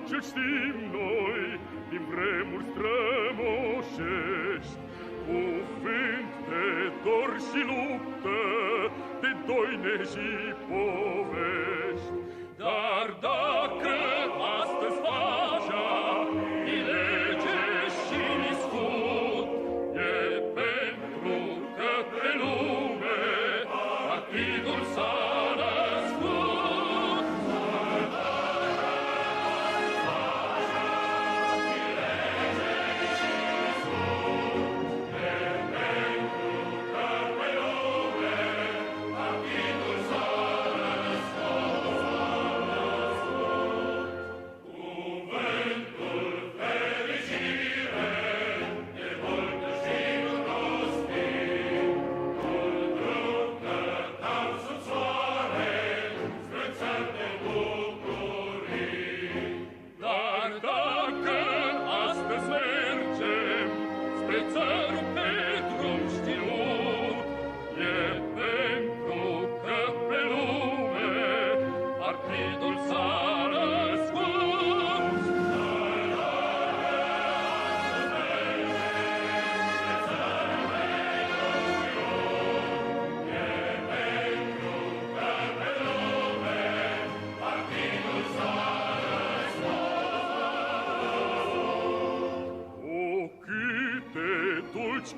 ce știm noi din vremuri strămoșești, cuvânt de dor și luptă, de doine și povești. Dar dacă astăzi pacea e lege și sfut, e pentru că pe lume partidul s-a născut.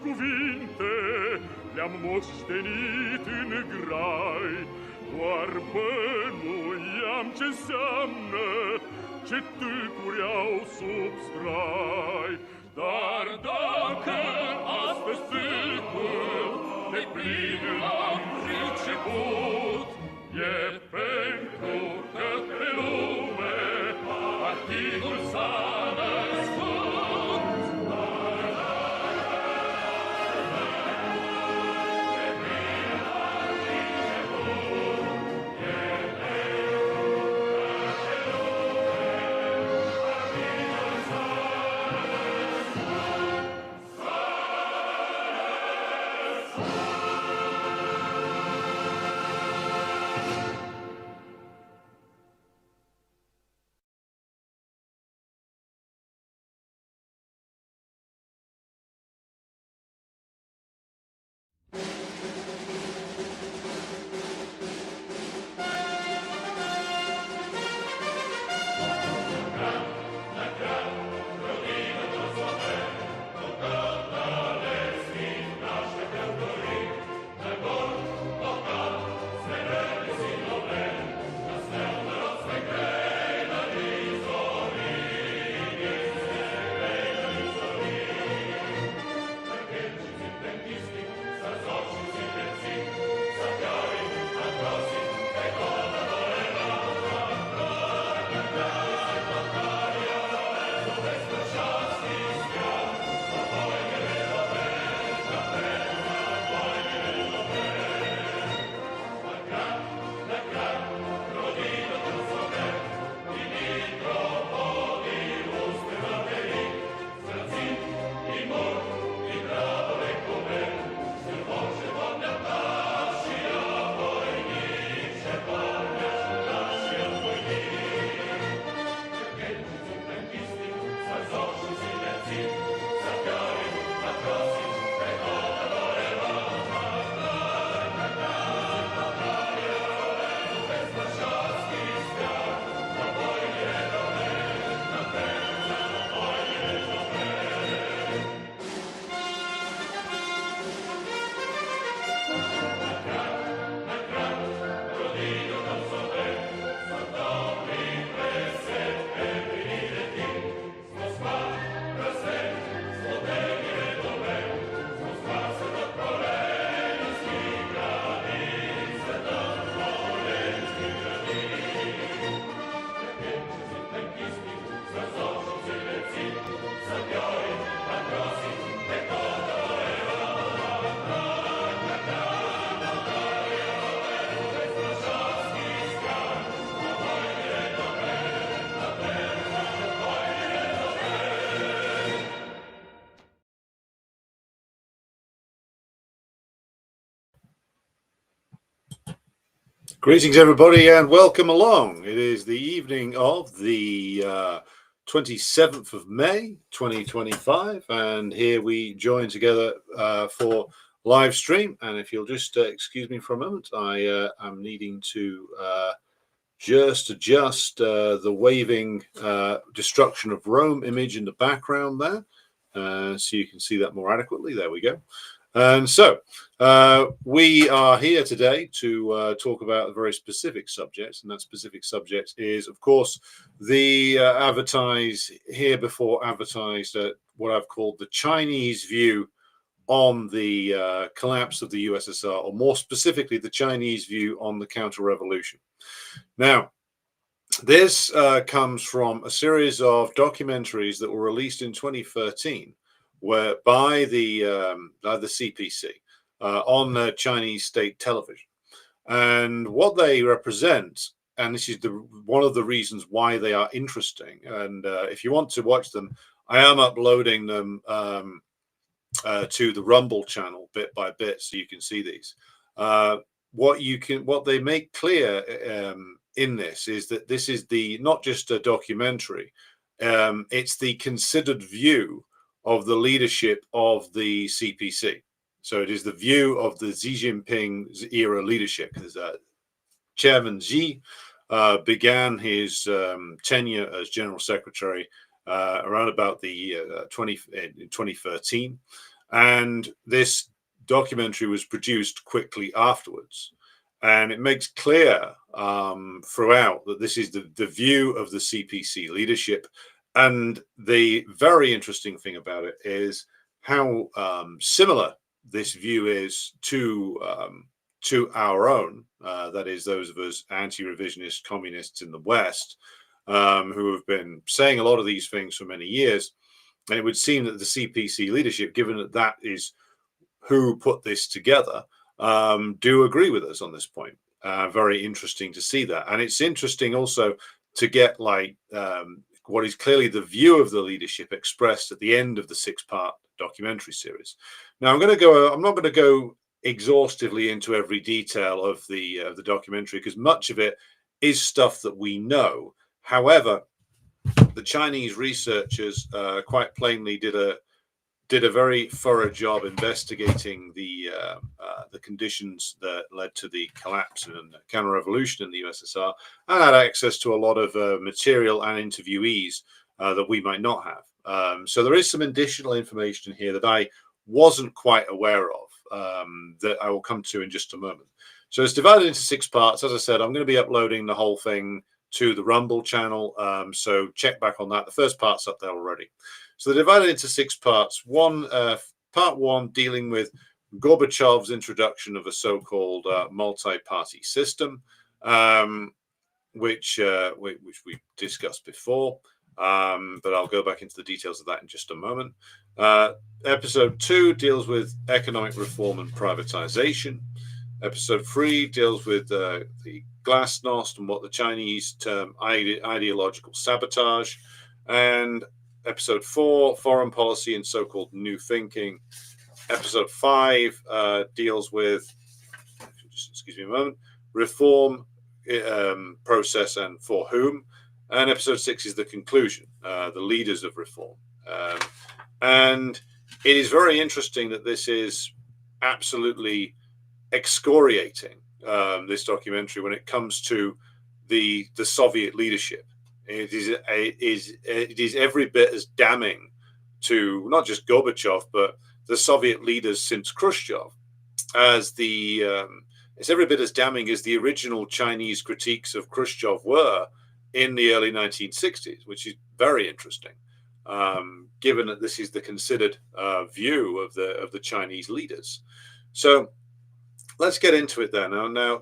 Cuvinte le-am moștenit în grai, doar bănuiam ce înseamnă, ce tâlcuri au sub strai. Dar dacă astăzi tâlcul de plin l-am priceput, e pentru că pe lume partidul s-a născut. Greetings, everybody, and welcome along. It is the evening of the 27th of May 2025, and here we join together for live stream. And if you'll just excuse me for a moment, I am needing to just adjust the waving destruction of Rome image in the background there, so you can see that more adequately. There we go. And so we are here today to talk about a very specific subject, and that specific subject is, of course, the advertised what I've called the Chinese view on the collapse of the USSR, or more specifically, the Chinese view on the counter-revolution. Now, this comes from a series of documentaries that were released in 2013 by the CPC on Chinese state television. And what they represent, and this is one of the reasons why they are interesting, and if you want to watch them, I am uploading them to the Rumble channel bit by bit, so you can see these. What they make clear in this is that this is not just a documentary, it's the considered view of the leadership of the CPC. So it is the view of the Xi Jinping's era leadership. Chairman Xi began his tenure as General Secretary around about the 2013, and this documentary was produced quickly afterwards. And it makes clear throughout that this is the view of the CPC leadership. And the very interesting thing about it is how similar this view is to our own, that is, those of us anti-revisionist communists in the West, who have been saying a lot of these things for many years. And it would seem that the CPC leadership, given that that is who put this together, do agree with us on this point. Very interesting to see that. And it's interesting also to get what is clearly the view of the leadership expressed at the end of the 6-part documentary series. Now, I'm not going to go exhaustively into every detail of the documentary, because much of it is stuff that we know. However, the Chinese researchers quite plainly did a very thorough job investigating the conditions that led to the collapse and counter-revolution in the USSR, and had access to a lot of material and interviewees that we might not have. So there is some additional information here that I wasn't quite aware of, that I will come to in just a moment. So it's divided into 6 parts. As I said, I'm going to be uploading the whole thing to the Rumble channel, so check back on that. The first part's up there already. So they're divided into 6 parts. Part 1 dealing with Gorbachev's introduction of a so-called multi-party system, which we discussed before, but I'll go back into the details of that in just a moment. Episode 2 deals with economic reform and privatization. Episode 3 deals with the glasnost and what the Chinese term ideological sabotage. And Episode 4, foreign policy and so-called new thinking. Episode 5 deals with, excuse me a moment, reform process and for whom. And Episode 6 is the conclusion, the leaders of reform. And it is very interesting that this is absolutely excoriating, this documentary, when it comes to the Soviet leadership. It is every bit as damning to not just Gorbachev, but the Soviet leaders since Khrushchev, as it's every bit as damning as the original Chinese critiques of Khrushchev were in the early 1960s, which is very interesting, given that this is the considered view of the Chinese leaders. So let's get into it then. Now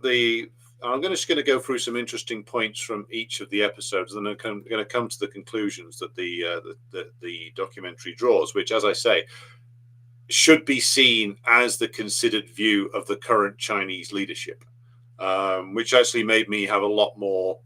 I'm just going to go through some interesting points from each of the episodes, and then I'm going to come to the conclusions that the documentary draws, which, as I say, should be seen as the considered view of the current Chinese leadership, which actually made me have a lot more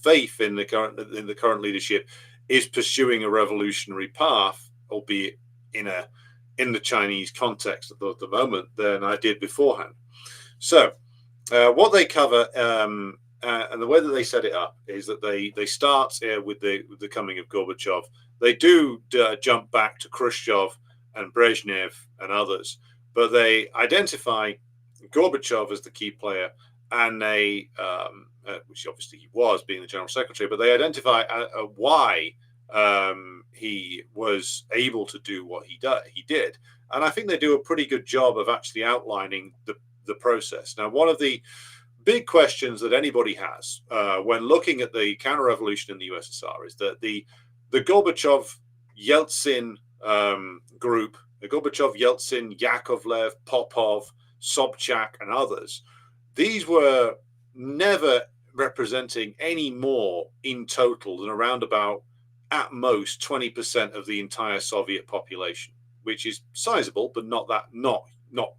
faith in the current leadership is pursuing a revolutionary path, albeit in the Chinese context at the moment, than I did beforehand. So what they cover and the way that they set it up is that they start with the coming of Gorbachev. They do jump back to Khrushchev and Brezhnev and others, but they identify Gorbachev as the key player, and they, which obviously he was, being the general secretary, but they identify why he was able to do what he did, and I think they do a pretty good job of actually outlining the process. Now, one of the big questions that anybody has when looking at the counter-revolution in the USSR is that the Gorbachev-Yeltsin group, the Gorbachev, Yeltsin, Yakovlev, Popov, Sobchak, and others, these were never representing any more in total than around about, at most, 20% of the entire Soviet population, which is sizable, but not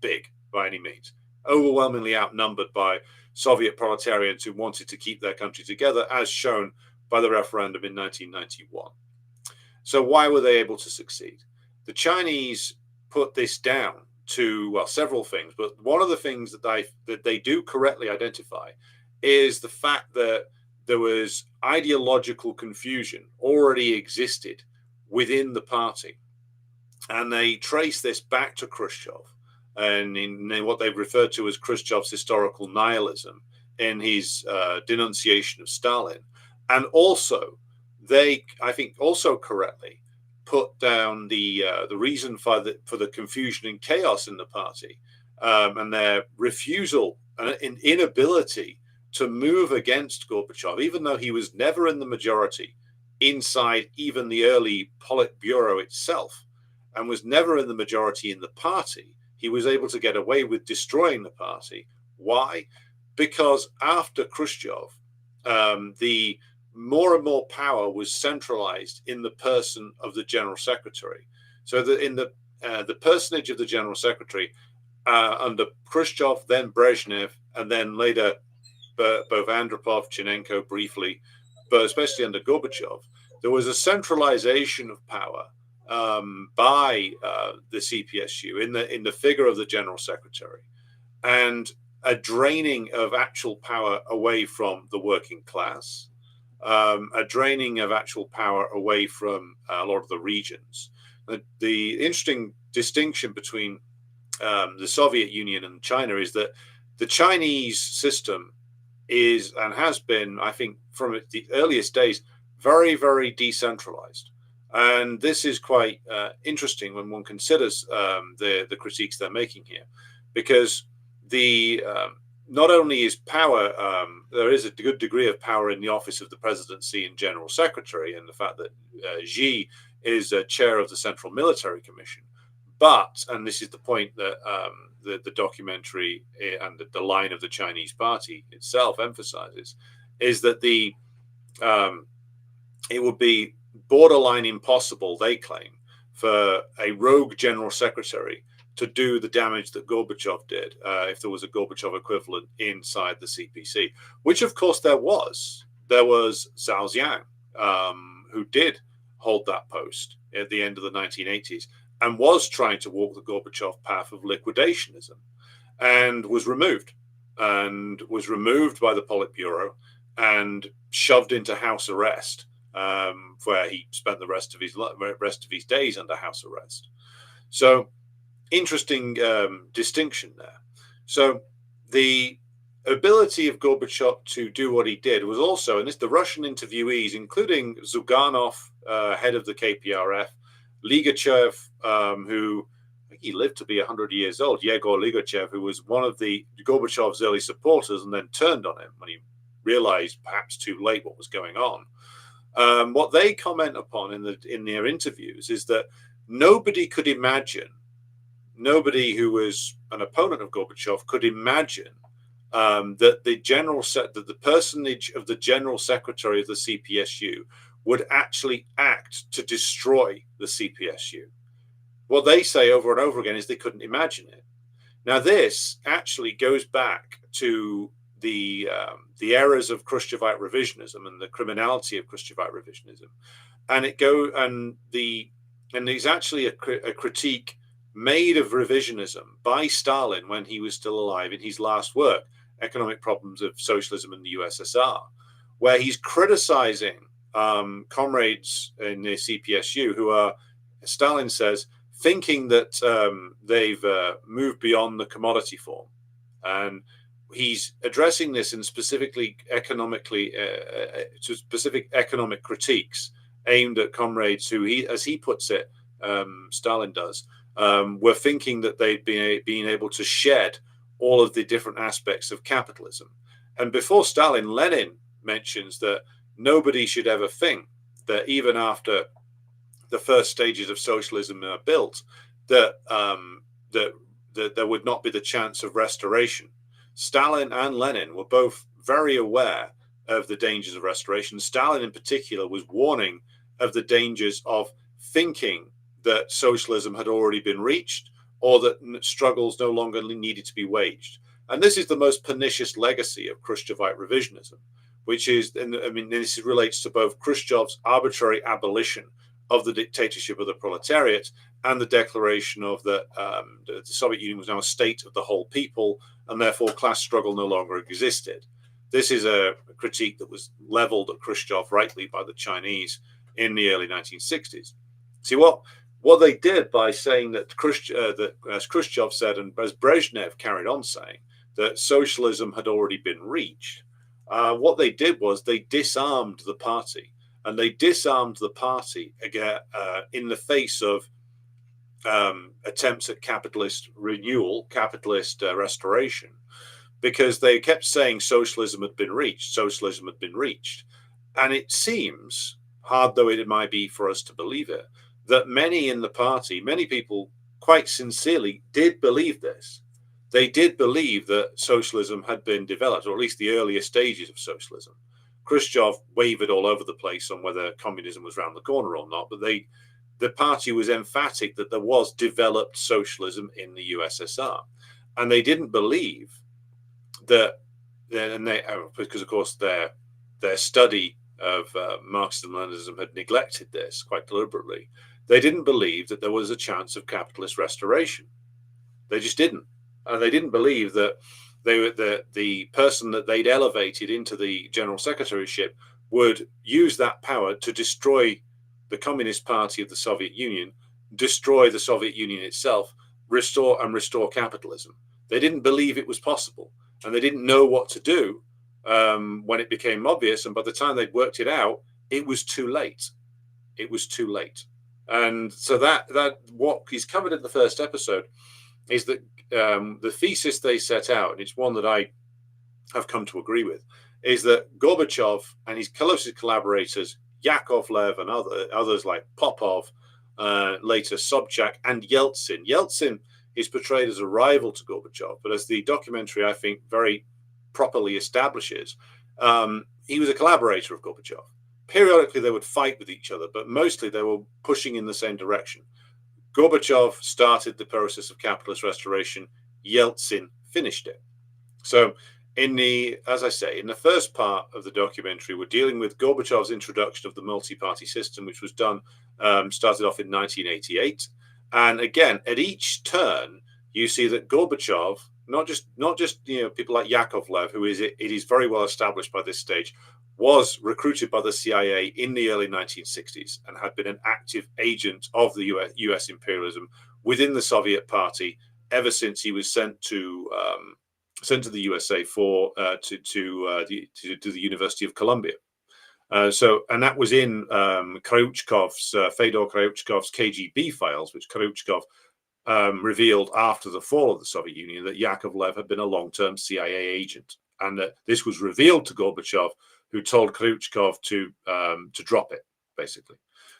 big by any means. Overwhelmingly outnumbered by Soviet proletarians who wanted to keep their country together, as shown by the referendum in 1991. So why were they able to succeed? The Chinese put this down to, well, several things, but one of the things that they do correctly identify is the fact that there was ideological confusion already existed within the party. And they trace this back to Khrushchev and in what they've referred to as Khrushchev's historical nihilism in his denunciation of Stalin. And also, they, I think, also correctly put down the reason for the confusion and chaos in the party, and their refusal and inability to move against Gorbachev, even though he was never in the majority inside even the early Politburo itself, and was never in the majority in the party. He was able to get away with destroying the party. Why? Because after Khrushchev, the more and more power was centralized in the person of the general secretary. So that in the personage of the general secretary, under Khrushchev, then Brezhnev, and then later both Andropov, Chinenko briefly, but especially under Gorbachev, there was a centralization of power by the CPSU in the figure of the general secretary, and a draining of actual power away from the working class, a draining of actual power away from a lot of the regions. The interesting distinction between the Soviet Union and China is that the Chinese system is and has been, I think, from the earliest days, very, very decentralized. And this is quite interesting when one considers the critiques they're making here, because not only is power, there is a good degree of power in the office of the presidency and general secretary, and the fact that Xi is chair of the Central Military Commission. But, and this is the point that the documentary and the line of the Chinese party itself emphasizes, is that it would be borderline impossible, they claim, for a rogue general secretary to do the damage that Gorbachev did if there was a Gorbachev equivalent inside the CPC, which of course there was. There was Zhao Ziyan, who did hold that post at the end of the 1980s and was trying to walk the Gorbachev path of liquidationism, and was removed by the Politburo and shoved into house arrest, where he spent the rest of his days under house arrest. So interesting distinction there. So the ability of Gorbachev to do what he did was also, and the Russian interviewees, including Zyuganov, head of the KPRF, Ligachev, who he lived to be 100 years old, Yegor Ligachev, who was one of the Gorbachev's early supporters and then turned on him when he realized, perhaps too late, what was going on. What they comment upon in their interviews is that nobody who was an opponent of Gorbachev could imagine that the personage of the general secretary of the CPSU would actually act to destroy the CPSU. What they say over and over again is they couldn't imagine it. Now, this actually goes back to the errors of Khrushchevite revisionism and the criminality of Khrushchevite revisionism, and there's actually a critique made of revisionism by Stalin when he was still alive in his last work, economic problems of socialism in the USSR, where he's criticizing comrades in the CPSU who are, Stalin says, thinking that they've moved beyond the commodity form. And he's addressing this in specifically economically to specific economic critiques aimed at comrades who, as he puts it, Stalin does, were thinking that they'd been able to shed all of the different aspects of capitalism. And before Stalin, Lenin mentions that nobody should ever think that even after the first stages of socialism are built, that that there would not be the chance of restoration. Stalin and Lenin were both very aware of the dangers of restoration. Stalin in particular was warning of the dangers of thinking that socialism had already been reached, or that struggles no longer needed to be waged. And this is the most pernicious legacy of Khrushchevite revisionism, which is, and I mean, this relates to both Khrushchev's arbitrary abolition of the dictatorship of the proletariat and the declaration of the Soviet Union was now a state of the whole people, and therefore class struggle no longer existed. This is a critique that was leveled at Khrushchev rightly by the Chinese in the early 1960s. See, what they did by saying that, as Khrushchev said, and as Brezhnev carried on saying, that socialism had already been reached, what they did was they disarmed the party. And they disarmed the party again in the face of attempts at capitalist renewal, capitalist restoration, because they kept saying socialism had been reached, socialism had been reached. And it seems, hard though it might be for us to believe it, that many in the party, many people quite sincerely did believe this. They did believe that socialism had been developed, or at least the earlier stages of socialism. Khrushchev wavered all over the place on whether communism was around the corner or not, but the party was emphatic that there was developed socialism in the USSR. And they didn't believe that, and they, because of course their study of Marxism-Leninism had neglected this quite deliberately. They didn't believe that there was a chance of capitalist restoration. They just didn't. And they didn't believe that the person that they'd elevated into the general secretaryship would use that power to destroy the Communist Party of the Soviet Union, destroy the Soviet Union itself, restore capitalism. They didn't believe it was possible, and they didn't know what to do when it became obvious. And by the time they'd worked it out, it was too late. It was too late. And so that what is covered in the first episode is that the thesis they set out, and it's one that I have come to agree with, is that Gorbachev and his closest collaborators, Yakovlev and others like Popov, later Sobchak, and Yeltsin. Yeltsin is portrayed as a rival to Gorbachev, but as the documentary, I think, very properly establishes, he was a collaborator of Gorbachev. Periodically, they would fight with each other, but mostly they were pushing in the same direction. Gorbachev started the process of capitalist restoration. Yeltsin finished it. So as I say, in the first part of the documentary, we're dealing with Gorbachev's introduction of the multi-party system, which was done, started off in 1988. And again, at each turn, you see that Gorbachev, not just people like Yakovlev, who it is very well established by this stage, was recruited by the CIA in the early 1960s and had been an active agent of the US imperialism within the Soviet Party ever since he was sent to the USA to the University of Columbia. And that was in Fedor Kryuchkov's KGB files, which Kryuchkov revealed after the fall of the Soviet Union, that Yakovlev had been a long-term CIA agent, and that this was revealed to Gorbachev, who told Kryuchkov to drop it, basically.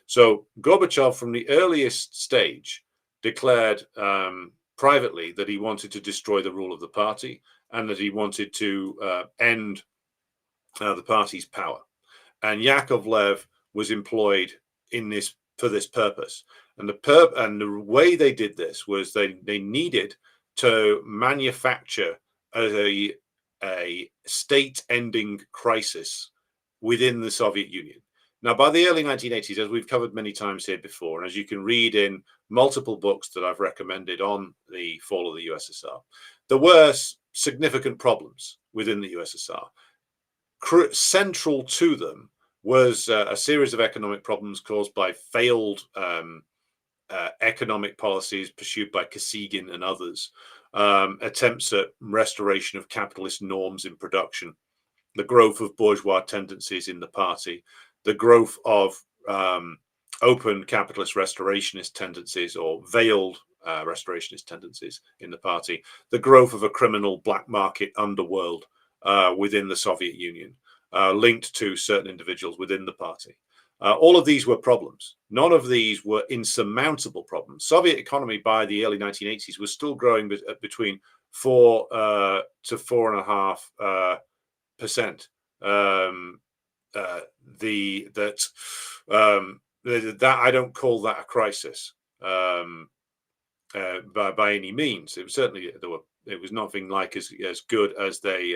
So Gorbachev, from the earliest stage, declared privately that he wanted to destroy the rule of the party and that he wanted to end the party's power. And Yakovlev was employed for this purpose. And the way they did this was they needed to manufacture a state-ending crisis within the Soviet Union. Now, by the early 1980s, as we've covered many times here before, and as you can read in multiple books that I've recommended on the fall of the USSR, there were significant problems within the USSR. Central to them was a series of economic problems caused by failed economic policies pursued by Kosygin and others, attempts at restoration of capitalist norms in production, the growth of bourgeois tendencies in the party, the growth of open capitalist restorationist tendencies or veiled restorationist tendencies in the party, the growth of a criminal black market underworld within the Soviet Union, linked to certain individuals within the party. All of these were problems. None of these were insurmountable problems. Soviet economy by the early 1980s was still growing between 4 to 4.5%. That I don't call that a crisis by any means. It was certainly it was nothing like as good as they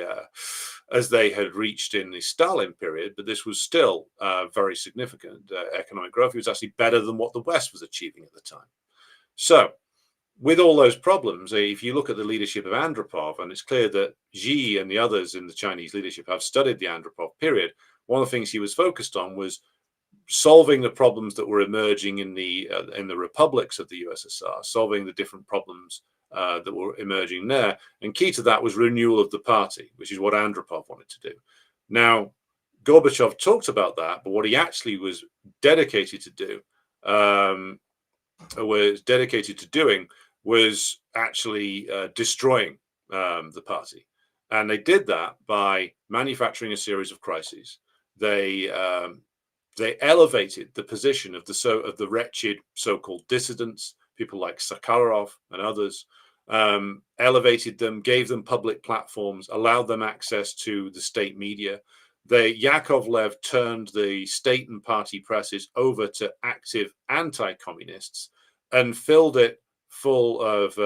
had reached in the Stalin period, but this was still very significant economic growth. It was actually better than what the West was achieving at the time. So, with all those problems, if you look at the leadership of Andropov, and it's clear that Xi and the others in the Chinese leadership have studied the Andropov period, one of the things he was focused on was solving the problems that were emerging in the republics of the USSR, solving the different problems that were emerging there. And key to that was renewal of the party, which is what Andropov wanted to do. Now, Gorbachev talked about that, but what he actually was dedicated to do, was actually destroying the party. And they did that by manufacturing a series of crises. They elevated the position of the wretched so-called dissidents, people like Sakharov and others, elevated them, gave them public platforms, allowed them access to the state media. Yakovlev turned the state and party presses over to active anti-communists and filled it full of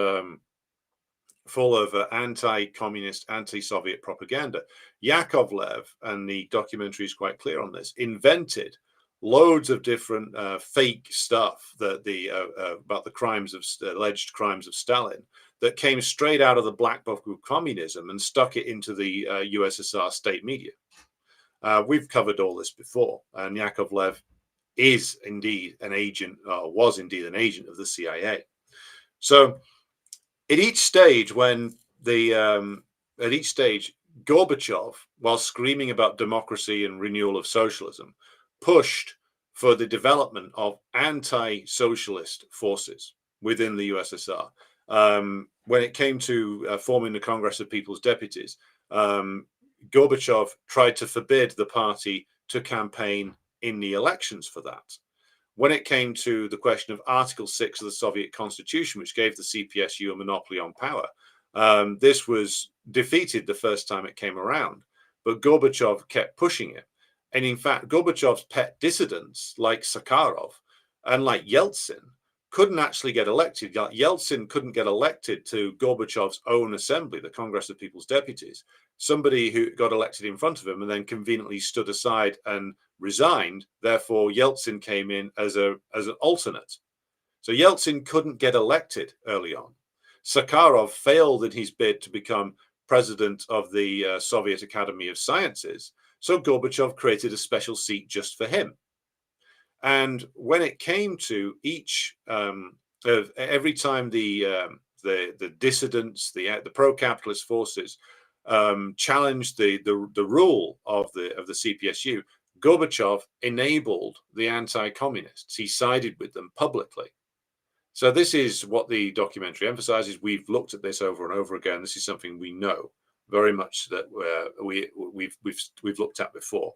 anti-communist, anti-Soviet propaganda. Yakovlev, and the documentary is quite clear on this, invented loads of different fake stuff about the alleged crimes of Stalin that came straight out of the black book of communism and stuck it into the USSR state media. We've covered all this before, and Yakovlev is indeed an agent, was indeed an agent of the CIA. So, at each stage, Gorbachev, while screaming about democracy and renewal of socialism, pushed for the development of anti-socialist forces within the USSR. When it came to forming the Congress of People's Deputies, Gorbachev tried to forbid the party to campaign in the elections for that. When it came to the question of Article 6 of the Soviet Constitution, which gave the CPSU a monopoly on power, this was defeated the first time it came around, but Gorbachev kept pushing it. And in fact, Gorbachev's pet dissidents, like Sakharov and like Yeltsin, couldn't actually get elected. Yeltsin couldn't get elected to Gorbachev's own assembly, the Congress of People's Deputies. Somebody who got elected in front of him and then conveniently stood aside and resigned. Therefore, Yeltsin came in as an alternate. So Yeltsin couldn't get elected early on. Sakharov failed in his bid to become president of the Soviet Academy of Sciences. So Gorbachev created a special seat just for him. And when it came to every time the dissidents, the pro-capitalist forces challenged the rule of the CPSU, Gorbachev enabled the anti-communists. He sided with them publicly. So this is what the documentary emphasizes. We've looked at this over and over again. This is something we know very much that we've looked at before.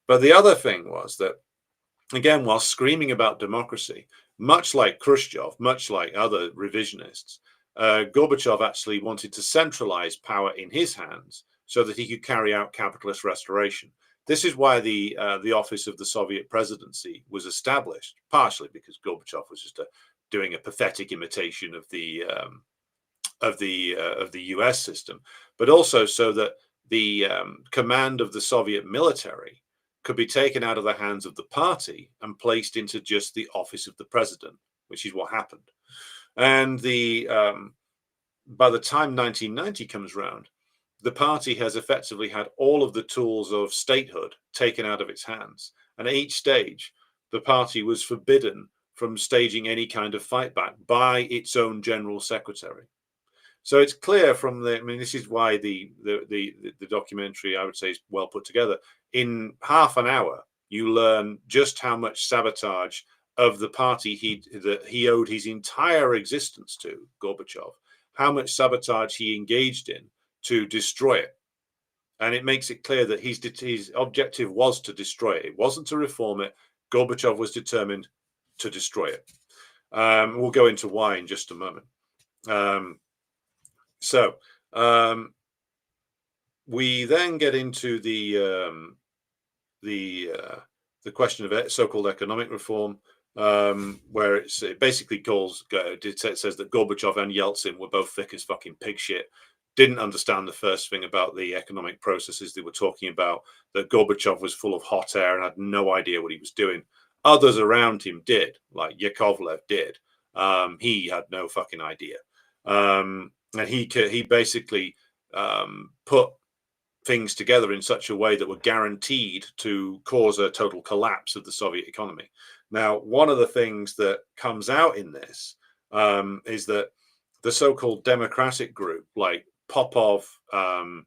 But the other thing was that, again, while screaming about democracy, much like Khrushchev, much like other revisionists, Gorbachev actually wanted to centralize power in his hands so that he could carry out capitalist restoration. This is why the office of the Soviet presidency was established, partially because Gorbachev was just doing a pathetic imitation of the US system, but also so that the command of the Soviet military could be taken out of the hands of the party and placed into just the office of the president, which is what happened. And by the time 1990 comes around, the party has effectively had all of the tools of statehood taken out of its hands. And at each stage, the party was forbidden from staging any kind of fight back by its own general secretary. So it's clear from the, I mean, this is why the documentary, I would say, is well put together. In half an hour, you learn just how much sabotage of the party he owed his entire existence to, Gorbachev, how much sabotage he engaged in to destroy it. And it makes it clear that his objective was to destroy it. It wasn't to reform it. Gorbachev was determined to destroy it. We'll go into why in just a moment. So we then get into the question of so-called economic reform, where it basically it says that Gorbachev and Yeltsin were both thick as fucking pig shit. Didn't understand the first thing about the economic processes they were talking about, that Gorbachev was full of hot air and had no idea what he was doing. Others around him did, like Yakovlev did. He had no fucking idea. And he basically put things together in such a way that were guaranteed to cause a total collapse of the Soviet economy. Now, one of the things that comes out in this is that the so-called democratic group, like Popov and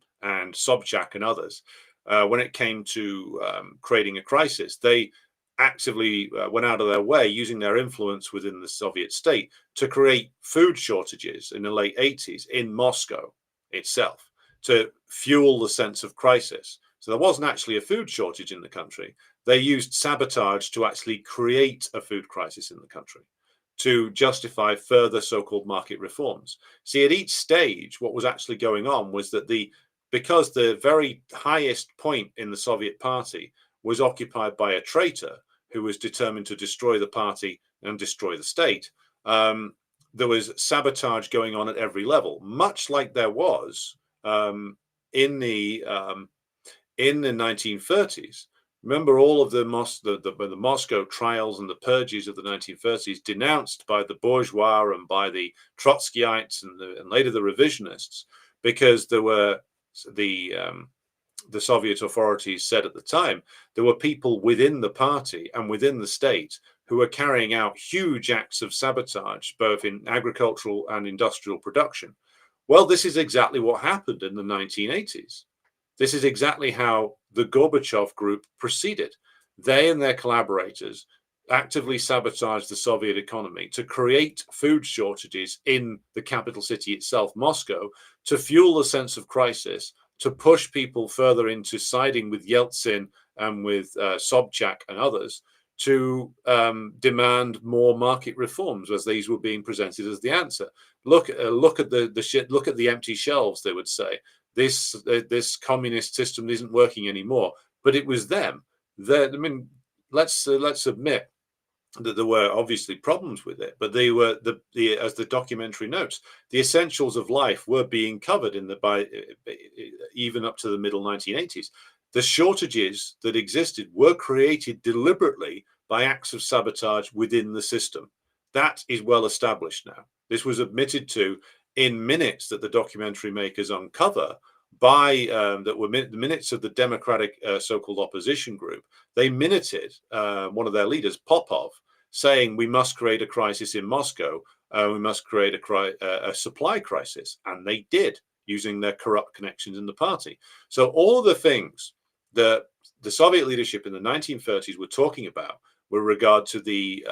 Sobchak and others, when it came to creating a crisis, they actively went out of their way, using their influence within the Soviet state, to create food shortages in the late 80s in Moscow itself, to fuel the sense of crisis. So there wasn't actually a food shortage in the country. They used sabotage to actually create a food crisis in the country, to justify further so-called market reforms. See, at each stage, what was actually going on was that because the very highest point in the Soviet party was occupied by a traitor who was determined to destroy the party and destroy the state, there was sabotage going on at every level, much like there was in the 1930s. Remember all of the Moscow trials and the purges of the 1930s, denounced by the bourgeois and by the Trotskyites and later the revisionists, because there were the Soviet authorities said at the time there were people within the party and within the state who were carrying out huge acts of sabotage, both in agricultural and industrial production. Well, this is exactly what happened in the 1980s. This is exactly how the Gorbachev group proceeded. They and their collaborators actively sabotaged the Soviet economy to create food shortages in the capital city itself, Moscow, to fuel a sense of crisis, to push people further into siding with Yeltsin and with Sobchak and others, to demand more market reforms, as these were being presented as the answer. Look at the shit. Look at the empty shelves. They would say this communist system isn't working anymore. But it was them. I mean, let's admit that there were obviously problems with it, but they were as the documentary notes, the essentials of life were being covered even up to the middle 1980s. The shortages that existed were created deliberately by acts of sabotage within the system. That is well established now. This was admitted to in minutes that the documentary makers uncover by that were the minutes of the democratic so-called opposition group. They minuted one of their leaders, Popov, saying we must create a crisis in Moscow. We must create a supply crisis, and they did, using their corrupt connections in the party. So all the things that the Soviet leadership in the 1930s were talking about with regard to the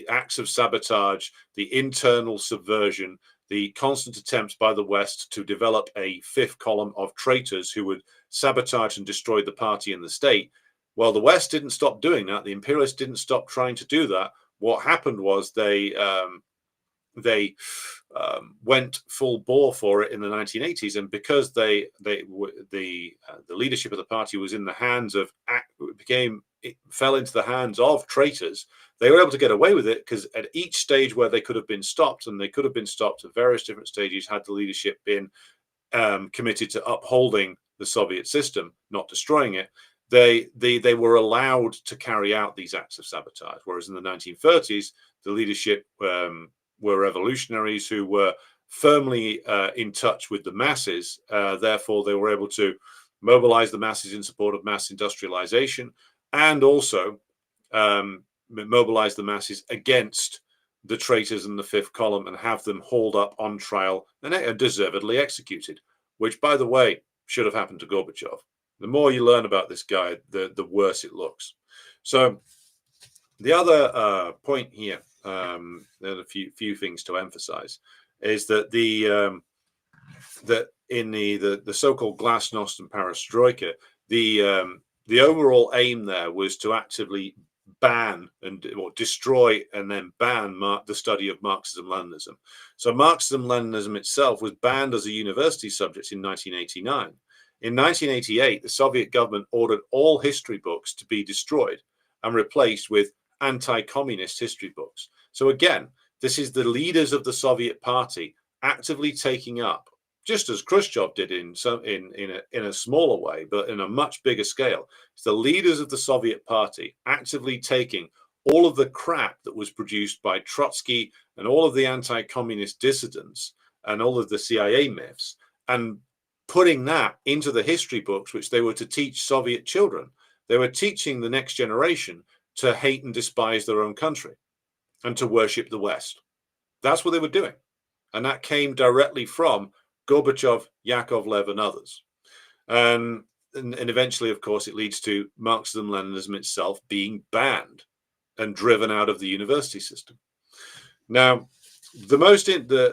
acts of sabotage, the internal subversion, the constant attempts by the West to develop a fifth column of traitors who would sabotage and destroy the party and the state. Well, the West didn't stop doing that. The imperialists didn't stop trying to do that. What happened was they went full bore for it in the 1980s, and because the leadership of the party was in the hands of it fell into the hands of traitors, they were able to get away with it because at each stage where they could have been stopped, and they could have been stopped at various different stages had the leadership been committed to upholding the Soviet system, not destroying it, they were allowed to carry out these acts of sabotage. Whereas in the 1930s, the leadership were revolutionaries who were firmly in touch with the masses. Therefore, they were able to mobilize the masses in support of mass industrialization, and also mobilize the masses against the traitors in the fifth column and have them hauled up on trial and deservedly executed, which, by the way, should have happened to Gorbachev. The more you learn about this guy, the worse it looks. So the other point here, there are a few things to emphasize, is that that in the so-called glasnost and perestroika, the overall aim there was to actively ban or destroy and then ban the study of Marxism-Leninism. So Marxism-Leninism itself was banned as a university subject in 1989. In 1988, the Soviet government ordered all history books to be destroyed and replaced with anti-communist history books. So again, this is the leaders of the Soviet Party actively taking up, just as Khrushchev did in a smaller way, but in a much bigger scale. It's the leaders of the Soviet Party actively taking all of the crap that was produced by Trotsky and all of the anti-communist dissidents and all of the CIA myths and putting that into the history books, which they were to teach Soviet children. They were teaching the next generation to hate and despise their own country and to worship the West. That's what they were doing. And that came directly from Gorbachev, Yakovlev, and others. And eventually, of course, it leads to Marxism-Leninism itself being banned and driven out of the university system. Now,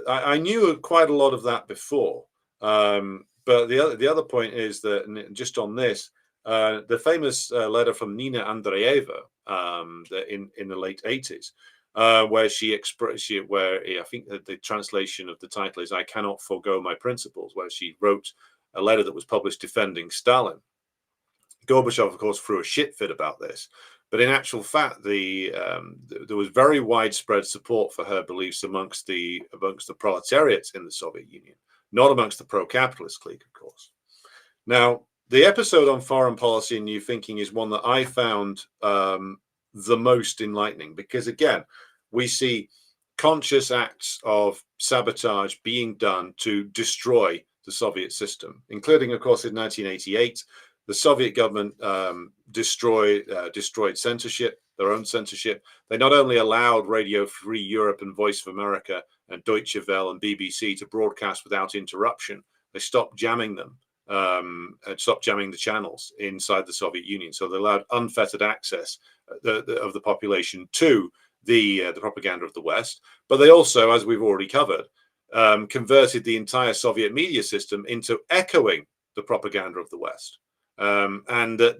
I knew quite a lot of that before, but the other point is that just on this, the famous letter from Nina Andreeva in the late 80s, where she expressed, where I think that the translation of the title is "I cannot forego my principles," where she wrote a letter that was published defending Stalin. Gorbachev, of course, threw a shit fit about this, but in actual fact, there was very widespread support for her beliefs amongst the proletariats in the Soviet Union, not amongst the pro-capitalist clique, of course. Now, the episode on foreign policy and new thinking is one that I found the most enlightening, because again, we see conscious acts of sabotage being done to destroy the Soviet system, including, of course, in 1988, the Soviet government destroyed censorship, their own censorship. They not only allowed Radio Free Europe and Voice of America and Deutsche Welle and BBC to broadcast without interruption, they stopped jamming them. Stopped jamming the channels inside the Soviet Union. So they allowed unfettered access of the population to the propaganda of the West. But they also, as we've already covered, converted the entire Soviet media system into echoing the propaganda of the West. And that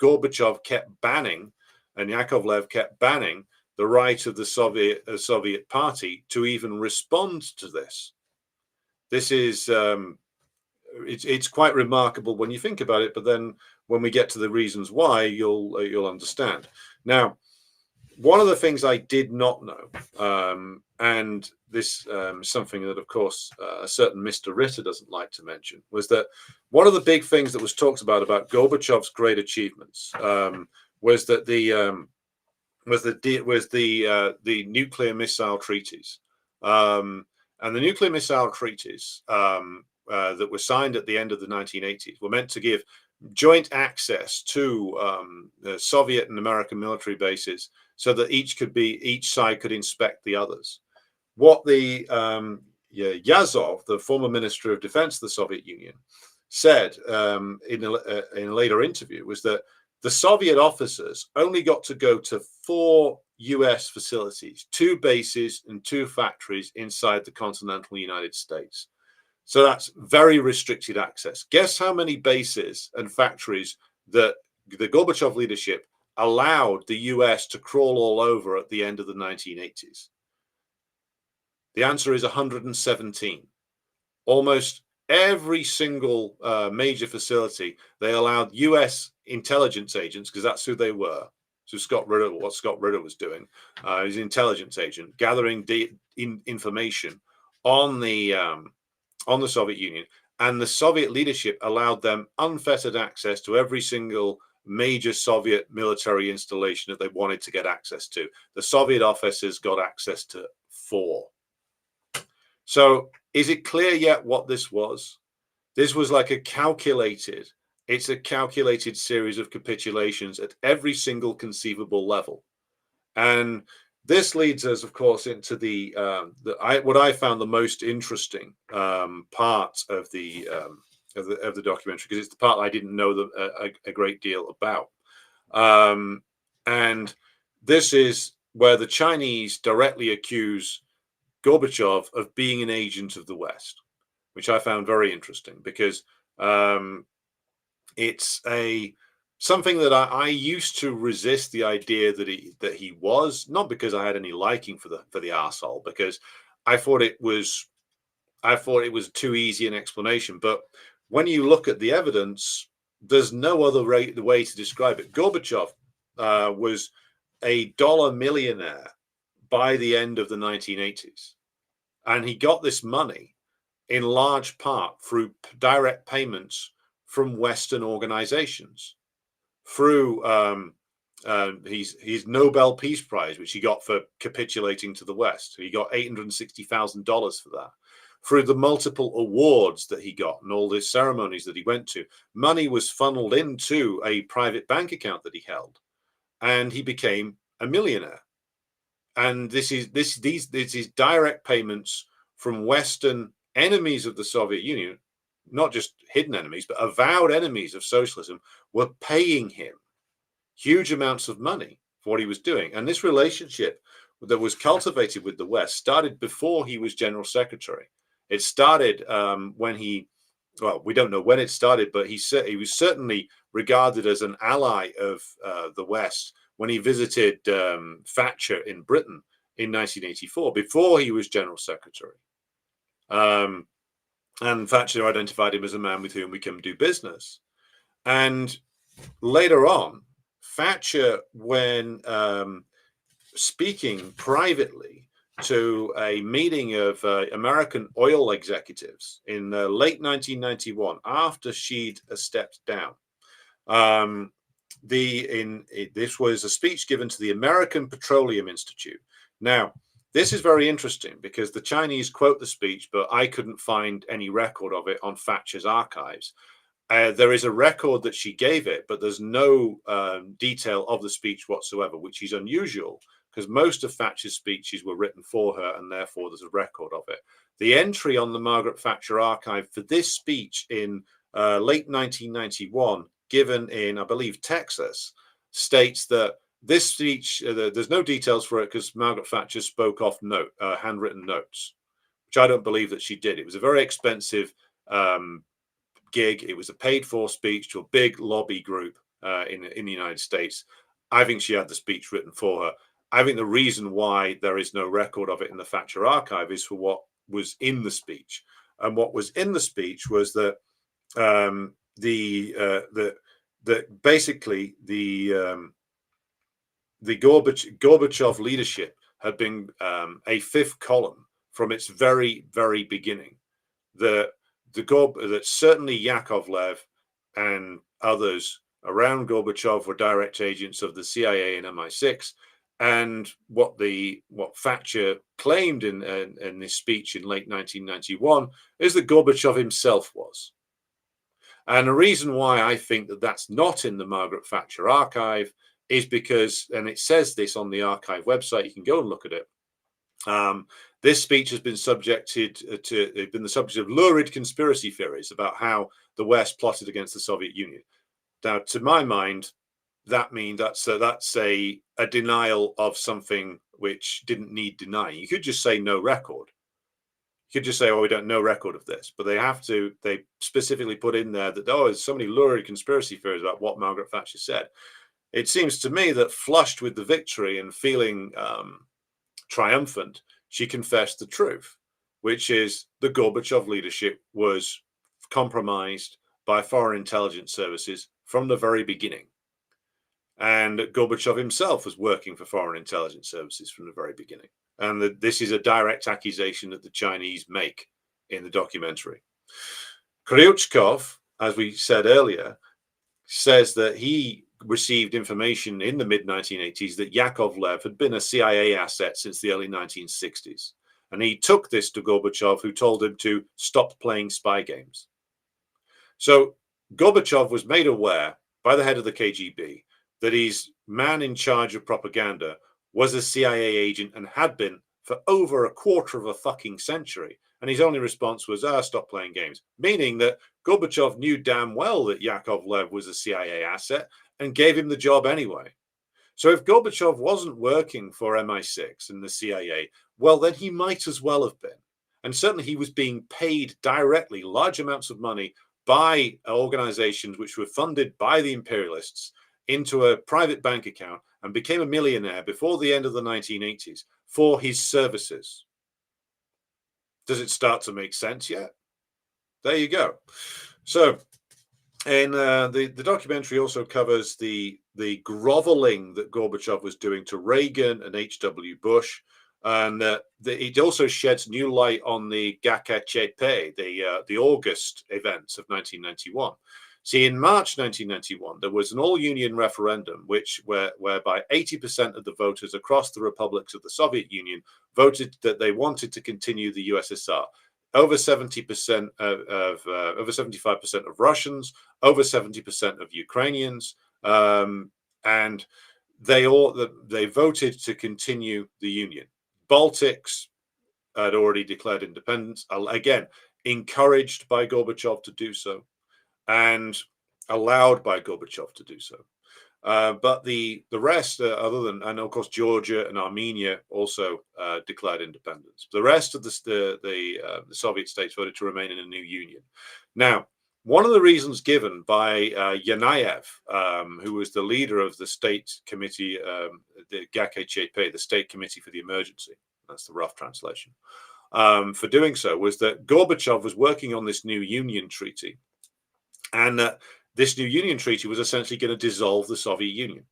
Gorbachev kept banning, and Yakovlev kept banning the right of the Soviet Party to even respond to this. This is it's quite remarkable when you think about it, but then when we get to the reasons why, you'll understand. Now, one of the things I did not know, and this is something that, of course, a certain Mr. Ritter doesn't like to mention, was that one of the big things that was talked about Gorbachev's great achievements was that the nuclear missile treaties, and the nuclear missile treaties that were signed at the end of the 1980s were meant to give joint access to the Soviet and American military bases, so that each side could inspect the others. What the Yazov, the former Minister of Defense of the Soviet Union, said in a later interview was that the Soviet officers only got to go to 4 US facilities, 2 bases and 2 factories inside the continental United States. So that's very restricted access. Guess how many bases and factories that the Gorbachev leadership allowed the US to crawl all over at the end of the 1980s? The answer is 117. Almost every single major facility, they allowed US intelligence agents, because that's who they were. So what Scott Ritter was doing, is an intelligence agent gathering information on the Soviet Union, and the Soviet leadership allowed them unfettered access to every single major Soviet military installation that they wanted to get access to. The Soviet officers got access to 4. So is it clear yet what this was? This was like it's a calculated series of capitulations at every single conceivable level. And this leads us, of course, into what I found the most interesting part of the documentary, because it's the part I didn't know a great deal about. And this is where the Chinese directly accuse Gorbachev of being an agent of the West, which I found very interesting because it's something that I used to resist the idea that he was, not because I had any liking for the arsehole, because I thought it was too easy an explanation. But when you look at the evidence, there's no other way to describe it. Gorbachev was a dollar millionaire by the end of the 1980s, and he got this money in large part through direct payments from Western organizations, through his Nobel Peace Prize, which he got for capitulating to the West. He got $860,000 for that. Through the multiple awards that he got and all the ceremonies that he went to, money was funneled into a private bank account that he held, and he became a millionaire. And this is direct payments from Western enemies of the Soviet Union, not just hidden enemies, but avowed enemies of socialism, were paying him huge amounts of money for what he was doing. And this relationship that was cultivated with the West started before he was general secretary. It started when we don't know when it started, but he was certainly regarded as an ally of the West when he visited Thatcher in Britain in 1984, before he was general secretary. And Thatcher identified him as a man with whom we can do business. And later on, Thatcher, when speaking privately to a meeting of American oil executives in late 1991, after she'd stepped down, this was a speech given to the American Petroleum Institute. Now, this is very interesting because the Chinese quote the speech, but I couldn't find any record of it on Thatcher's archives. There is a record that she gave it, but there's no detail of the speech whatsoever, which is unusual because most of Thatcher's speeches were written for her, and therefore there's a record of it. The entry on the Margaret Thatcher archive for this speech in late 1991, given in, I believe, Texas, states that this speech, there's no details for it because Margaret Thatcher spoke off handwritten notes, which I don't believe that she did. It was a very expensive gig. It was a paid-for speech to a big lobby group in the United States. I think she had the speech written for her. I think the reason why there is no record of it in the Thatcher archive is for what was in the speech. And what was in the speech was that basically the Gorbachev leadership had been a fifth column from its very, very beginning. That certainly Yakovlev and others around Gorbachev were direct agents of the CIA and MI6. And what Thatcher claimed in this speech in late 1991 is that Gorbachev himself was. And the reason why I think that that's not in the Margaret Thatcher archive is because, and it says this on the archive website, you can go and look at it. This speech has been the subject of lurid conspiracy theories about how the West plotted against the Soviet Union. Now, to my mind, that means that's a denial of something which didn't need denying. You could just say no record. You could just say, oh, we don't know record of this, but they specifically put in there that, there's so many lurid conspiracy theories about what Margaret Thatcher said. It seems to me that flushed with the victory and feeling triumphant, she confessed the truth, which is the Gorbachev leadership was compromised by foreign intelligence services from the very beginning. And Gorbachev himself was working for foreign intelligence services from the very beginning. And this is a direct accusation that the Chinese make in the documentary. Kryuchkov, as we said earlier, says that he received information in the mid-1980s that Yakovlev had been a CIA asset since the early 1960s. And he took this to Gorbachev, who told him to stop playing spy games. So Gorbachev was made aware by the head of the KGB that his man in charge of propaganda was a CIA agent and had been for over a quarter of a fucking century. And his only response was, stop playing games. Meaning that Gorbachev knew damn well that Yakov Lev was a CIA asset and gave him the job anyway. So if Gorbachev wasn't working for MI6 and the CIA, well, then he might as well have been. And certainly he was being paid directly large amounts of money by organizations which were funded by the imperialists into a private bank account and became a millionaire before the end of the 1980s for his services. Does it start to make sense yet? There you go. So, and the documentary also covers the groveling that Gorbachev was doing to Reagan and H.W. Bush, and it also sheds new light on the GKCP, the August events of 1991. See, in March 1991, there was an all-union referendum, whereby 80% of the voters across the republics of the Soviet Union voted that they wanted to continue the USSR. Over 70% over 75% of Russians, over 70% of Ukrainians, and they voted to continue the union. Baltics had already declared independence, again encouraged by Gorbachev to do so, and allowed by Gorbachev to do so. But the rest, other than, and of course Georgia and Armenia also declared independence. The rest of the Soviet states voted to remain in a new union. Now, one of the reasons given by Yanayev, who was the leader of the state committee, the GKCP, the State Committee for the Emergency, that's the rough translation, for doing so, was that Gorbachev was working on this new union treaty, and this new union treaty was essentially going to dissolve the Soviet Union.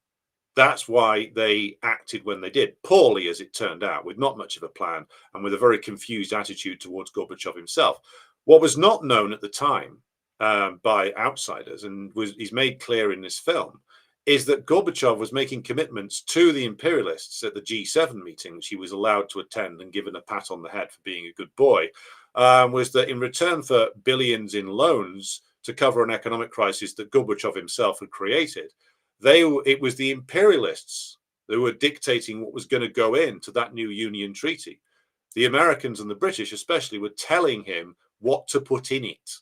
That's why they acted when they did, poorly as it turned out, with not much of a plan and with a very confused attitude towards Gorbachev himself. What was not known at the time by outsiders, and is made clear in this film, is that Gorbachev was making commitments to the imperialists at the G7 meeting, which he was allowed to attend and given a pat on the head for being a good boy, was that in return for billions in loans to cover an economic crisis that Gorbachev himself had created, it was the imperialists who were dictating what was going to go into that new union treaty. The Americans and the British especially were telling him what to put in it.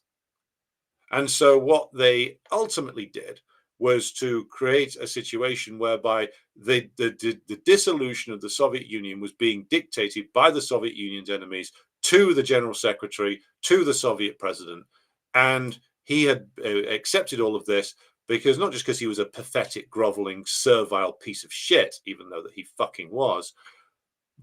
And so what they ultimately did was to create a situation whereby the dissolution of the Soviet Union was being dictated by the Soviet Union's enemies to the General Secretary, to the Soviet president. And he had accepted all of this because not just because he was a pathetic, groveling, servile piece of shit, even though that he fucking was,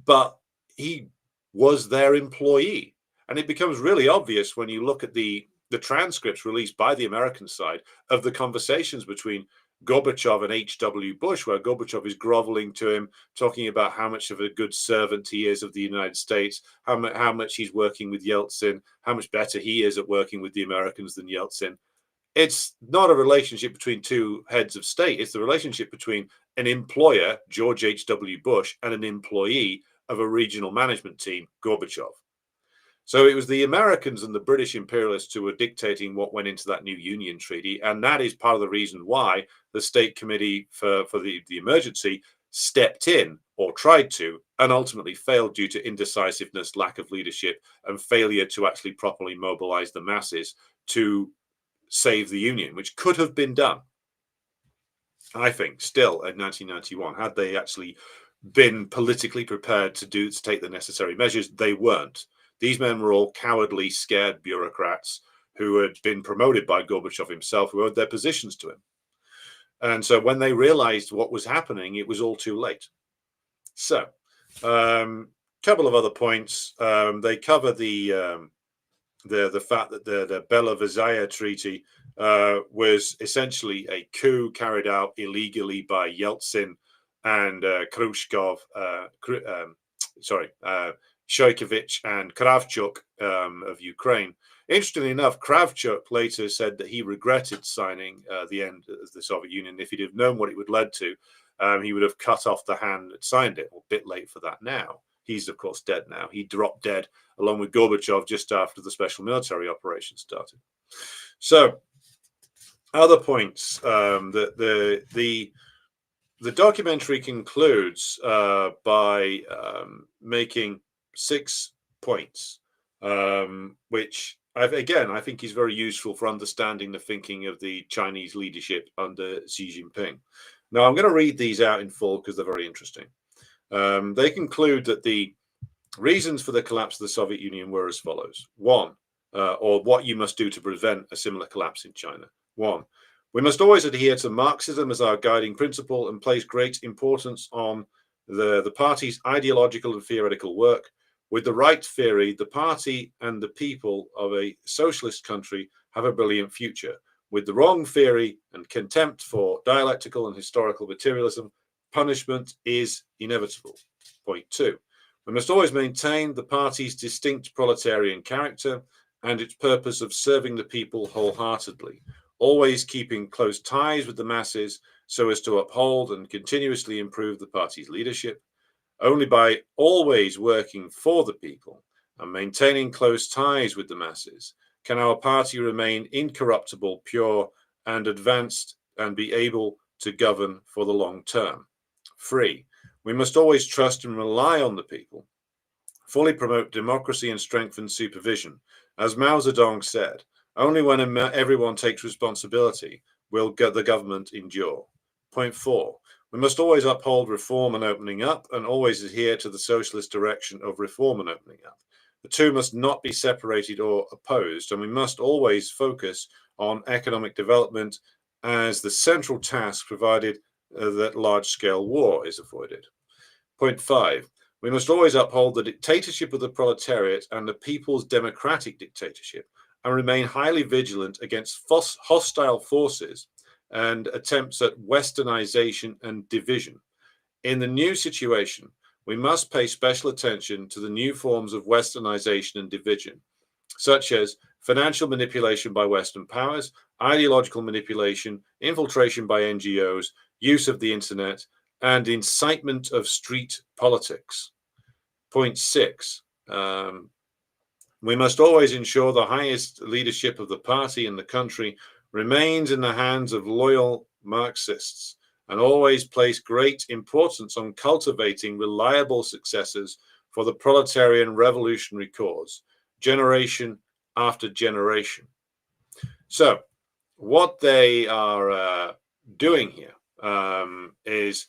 but he was their employee. And it becomes really obvious when you look at the transcripts released by the American side of the conversations between Gorbachev and H.W. Bush, where Gorbachev is groveling to him, talking about how much of a good servant he is of the United States, how much he's working with Yeltsin, how much better he is at working with the Americans than Yeltsin. It's not a relationship between two heads of state. It's the relationship between an employer, George H.W. Bush, and an employee of a regional management team, Gorbachev. So it was the Americans and the British imperialists who were dictating what went into that new union treaty. And that is part of the reason why the State Committee for the emergency stepped in, or tried to, and ultimately failed due to indecisiveness, lack of leadership, and failure to actually properly mobilize the masses to save the union, which could have been done, I think, still in 1991, had they actually been politically prepared to take the necessary measures. They weren't. These men were all cowardly, scared bureaucrats who had been promoted by Gorbachev himself, who owed their positions to him. And so when they realized what was happening, it was all too late. So, couple of other points. They cover the fact that the Bela-Vazaya Treaty was essentially a coup carried out illegally by Yeltsin and Khrushchev, Shoikovich and Kravchuk of Ukraine. Interestingly enough, Kravchuk later said that he regretted signing the end of the Soviet Union. If he'd have known what it would lead to, he would have cut off the hand that signed it. A bit late for that now. He's, of course, dead now. He dropped dead along with Gorbachev just after the special military operation started. So, other points that the documentary concludes by making 6 points, which I think is very useful for understanding the thinking of the Chinese leadership under Xi Jinping. Now, I'm going to read these out in full because they're very interesting. They conclude that the reasons for the collapse of the Soviet Union were as follows. 1, or what you must do to prevent a similar collapse in China. 1, we must always adhere to Marxism as our guiding principle and place great importance on the party's ideological and theoretical work. With the right theory, the party and the people of a socialist country have a brilliant future. With the wrong theory and contempt for dialectical and historical materialism, punishment is inevitable. Point 2, we must always maintain the party's distinct proletarian character and its purpose of serving the people wholeheartedly, always keeping close ties with the masses so as to uphold and continuously improve the party's leadership. Only by always working for the people and maintaining close ties with the masses can our party remain incorruptible, pure, and advanced and be able to govern for the long term. 3, we must always trust and rely on the people, fully promote democracy and strengthen supervision. As Mao Zedong said, only when everyone takes responsibility will the government endure. Point 4, we must always uphold reform and opening up and always adhere to the socialist direction of reform and opening up. The two must not be separated or opposed, and we must always focus on economic development as the central task, provided that large-scale war is avoided. Point 5, we must always uphold the dictatorship of the proletariat and the people's democratic dictatorship and remain highly vigilant against hostile forces and attempts at westernization and division. In the new situation, we must pay special attention to the new forms of westernization and division, such as financial manipulation by Western powers, ideological manipulation, infiltration by NGOs, use of the internet, and incitement of street politics. Point 6, we must always ensure the highest leadership of the party and the country remains in the hands of loyal Marxists and always place great importance on cultivating reliable successors for the proletarian revolutionary cause, generation after generation. So, what they are doing here is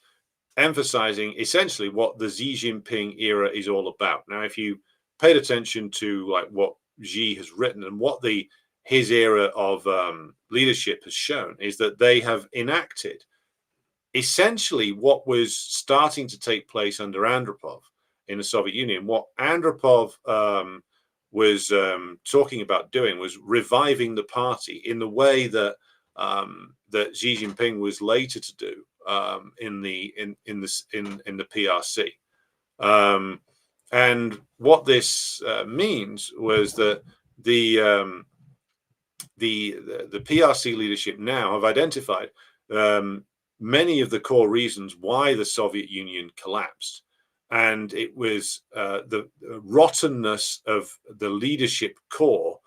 emphasizing essentially what the Xi Jinping era is all about. Now, if you paid attention to like what Xi has written and what his era of leadership has shown, is that they have enacted essentially what was starting to take place under Andropov in the Soviet Union. What Andropov was talking about doing was reviving the party in the way that that Xi Jinping was later to do in the PRC. And what this means was that the PRC leadership now have identified many of the core reasons why the Soviet Union collapsed. And it was the rottenness of the leadership core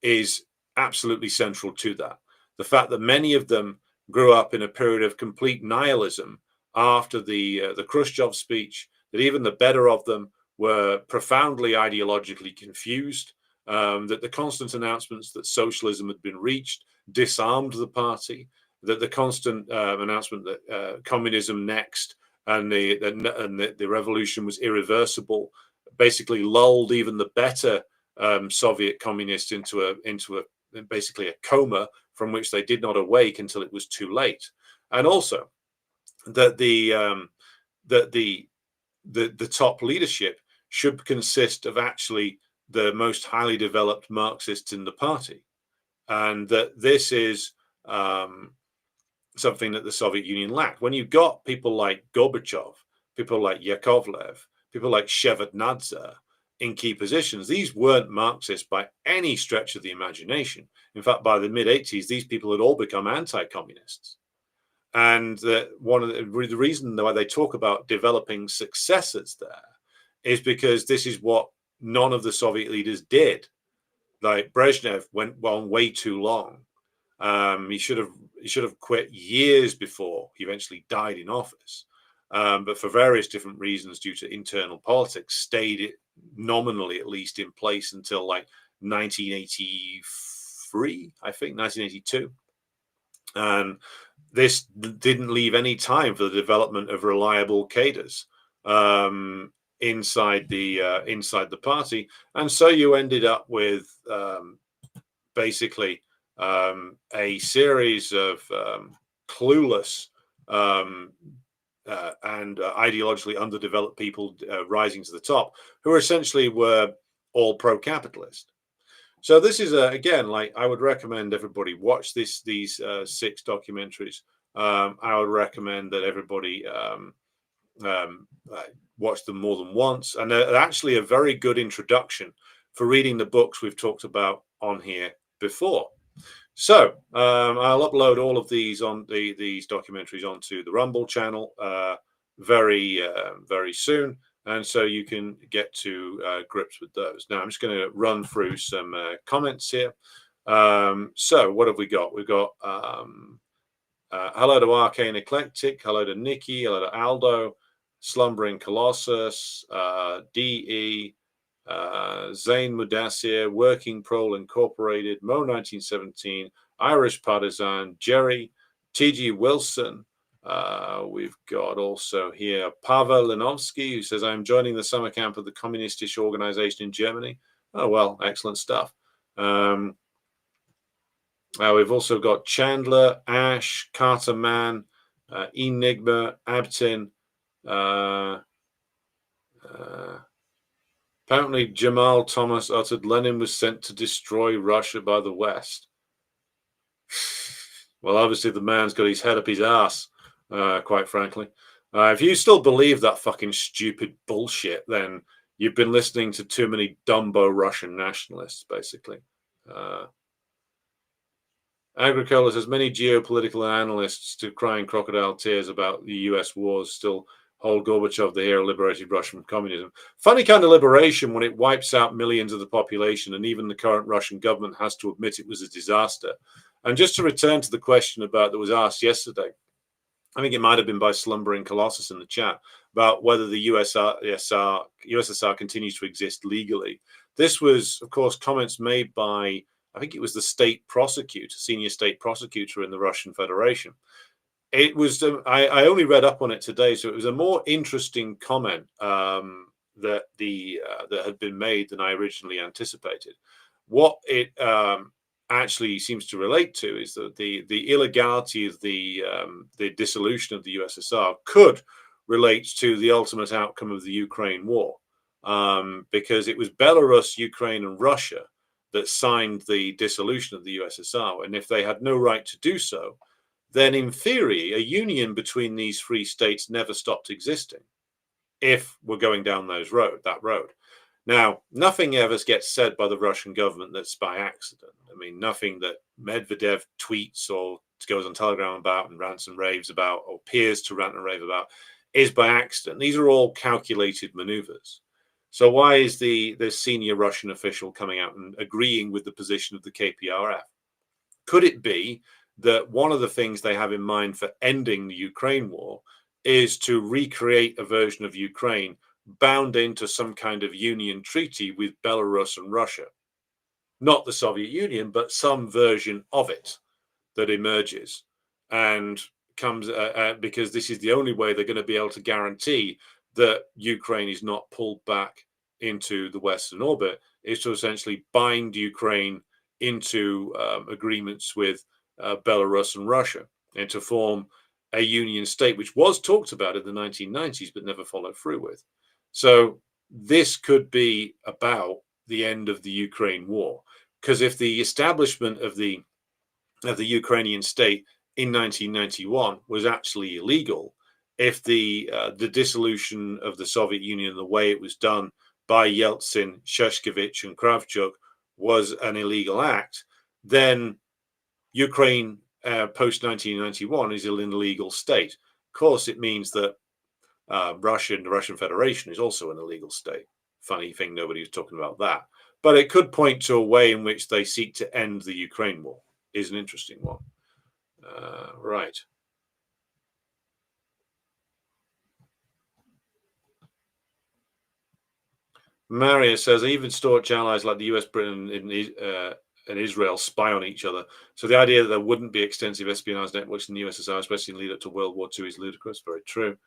is absolutely central to that. The fact that many of them grew up in a period of complete nihilism after the Khrushchev speech, that even the better of them were profoundly ideologically confused, that the constant announcements that socialism had been reached disarmed the party, that the constant announcement that communism next and the revolution was irreversible basically lulled even the better Soviet communists into basically a coma from which they did not awake until it was too late. And also that the top leadership should consist of actually the most highly developed Marxists in the party, and that this is something that the Soviet Union lacked. When you got people like Gorbachev, people like Yakovlev, people like Shevardnadze in key positions, these weren't Marxists by any stretch of the imagination. In fact, by the mid-80s, these people had all become anti-communists. And one of the reason why they talk about developing successors there is because this is what none of the Soviet leaders did. Like Brezhnev went on way too long. He should have quit years before he eventually died in office. But for various different reasons, due to internal politics, stayed nominally at least in place until like 1983, I think, 1982. And this didn't leave any time for the development of reliable cadres inside the party, and so you ended up with basically a series of clueless and ideologically underdeveloped people rising to the top, who essentially were all pro-capitalist. So this is again, like, I would recommend everybody watch these 6 documentaries. I would recommend that everybody watch them more than once, and they're actually a very good introduction for reading the books we've talked about on here before. So I'll upload all of these these documentaries onto the Rumble channel very soon, and so you can get to grips with those. Now I'm just going to run through some comments here. So what have we got? We've got hello to Arcane Eclectic, hello to Nikki, hello to Aldo, Slumbering Colossus, DE, Zain Mudassir, Working Prole Incorporated, Mo 1917, Irish Partisan, Jerry, TG Wilson. We've got also here Pavel Linovsky, who says, I'm joining the summer camp of the Communistisch organization in Germany. Oh, well, excellent stuff. We've also got Chandler, Ash, Carter Mann, Enigma, Abtin. Apparently, Jamal Thomas uttered Lenin was sent to destroy Russia by the West. Well, obviously, the man's got his head up his ass, quite frankly. If you still believe that fucking stupid bullshit, then you've been listening to too many Dumbo Russian nationalists, basically. Agricola says many geopolitical analysts to crying crocodile tears about the US wars still hold Gorbachev the hero liberated Russia from communism. Funny kind of liberation when it wipes out millions of the population, and even the current Russian government has to admit it was a disaster. And just to return to the question about that was asked yesterday, I think it might have been by Slumbering Colossus in the chat, about whether the USSR continues to exist legally. This was, of course, comments made by, I think it was the state prosecutor, senior state prosecutor in the Russian Federation. It was, I only read up on it today, so it was a more interesting comment that had been made than I originally anticipated. What it actually seems to relate to is that the illegality of the dissolution of the USSR could relate to the ultimate outcome of the Ukraine war, because it was Belarus, Ukraine, and Russia that signed the dissolution of the USSR, and if they had no right to do so, then in theory, a union between these 3 states never stopped existing, if we're going down that road. Now, nothing ever gets said by the Russian government that's by accident. I mean, nothing that Medvedev tweets or goes on Telegram about and rants and raves about, or appears to rant and rave about, is by accident. These are all calculated maneuvers. So why is the senior Russian official coming out and agreeing with the position of the KPRF? Could it be that one of the things they have in mind for ending the Ukraine war is to recreate a version of Ukraine bound into some kind of union treaty with Belarus and Russia? Not the Soviet Union, but some version of it that emerges and comes because this is the only way they're going to be able to guarantee that Ukraine is not pulled back into the Western orbit, is to essentially bind Ukraine into agreements with Belarus and Russia, and to form a union state, which was talked about in the 1990s but never followed through with. So this could be about the end of the Ukraine war, because if the establishment of the Ukrainian state in 1991 was actually illegal, if the dissolution of the Soviet Union, the way it was done by Yeltsin, Sheshkovich, and Kravchuk, was an illegal act, then Ukraine post 1991 is an illegal state. Of course, it means that The Russian Federation is also an illegal state. Funny thing, nobody was talking about that. But it could point to a way in which they seek to end the Ukraine war. Is an interesting one. Right. Maria says, even staunch allies like the US, Britain, and Israel spy on each other. So the idea that there wouldn't be extensive espionage networks in the USSR, especially in the lead up to World War II, is ludicrous. Very true.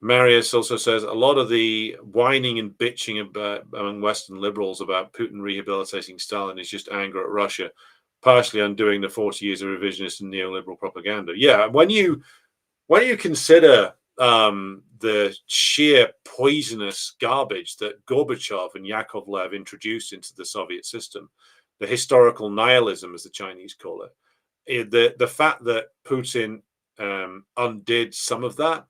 Marius also says a lot of the whining and bitching among Western liberals about Putin rehabilitating Stalin is just anger at Russia, partially undoing the 40 years of revisionist and neoliberal propaganda. Yeah, when you consider the sheer poisonous garbage that Gorbachev and Yakovlev introduced into the Soviet system, the historical nihilism, as the Chinese call it, the fact that Putin undid some of that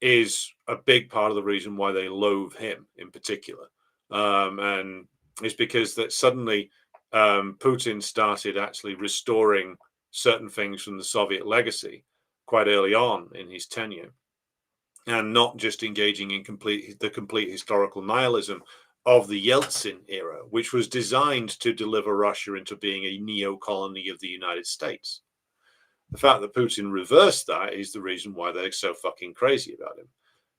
is a big part of the reason why they loathe him in particular. And it's because that suddenly Putin started actually restoring certain things from the Soviet legacy quite early on in his tenure, and not just engaging in the complete historical nihilism of the Yeltsin era, which was designed to deliver Russia into being a neo-colony of the United States. The fact that Putin reversed that is the reason why they're so fucking crazy about him.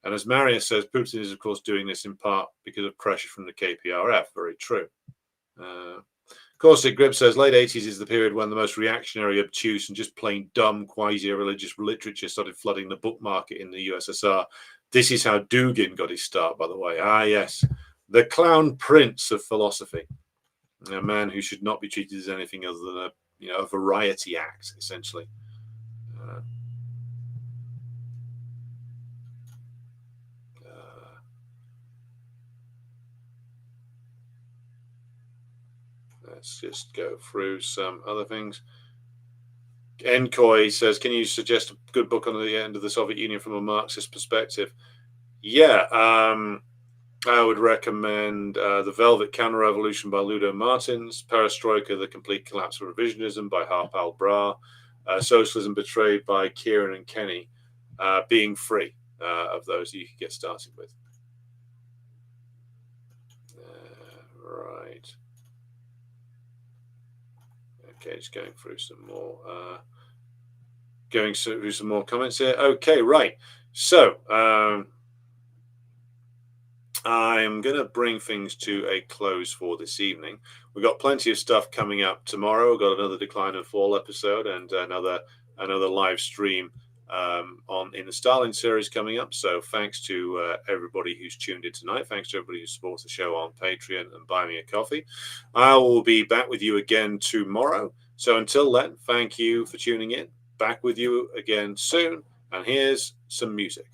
And as Maria says, Putin is, of course, doing this in part because of pressure from the KPRF. Very true. Corsic Grip says, late 80s is the period when the most reactionary, obtuse, and just plain dumb quasi-religious literature started flooding the book market in the USSR. This is how Dugin got his start, by the way. Ah, yes. The clown prince of philosophy. A man who should not be treated as anything other than a variety act, essentially. Let's just go through some other things. Enkoy says, can you suggest a good book on the end of the Soviet Union from a Marxist perspective? Yeah, I would recommend The Velvet Counter-Revolution by Ludo Martins, Perestroika, The Complete Collapse of Revisionism by Harpal Brar, Socialism Betrayed by Kieran and Kenny, Being Free, of those you can get started with. Right. Okay, just going through some more. Going through some more comments here. Okay, right. So I'm going to bring things to a close for this evening. We've got plenty of stuff coming up tomorrow. We've got another Decline and Fall episode and another live stream in the Stalin series coming up. So thanks to everybody who's tuned in tonight. Thanks to everybody who supports the show on Patreon and Buy Me a Coffee. I will be back with you again tomorrow. So until then, thank you for tuning in. Back with you again soon. And here's some music.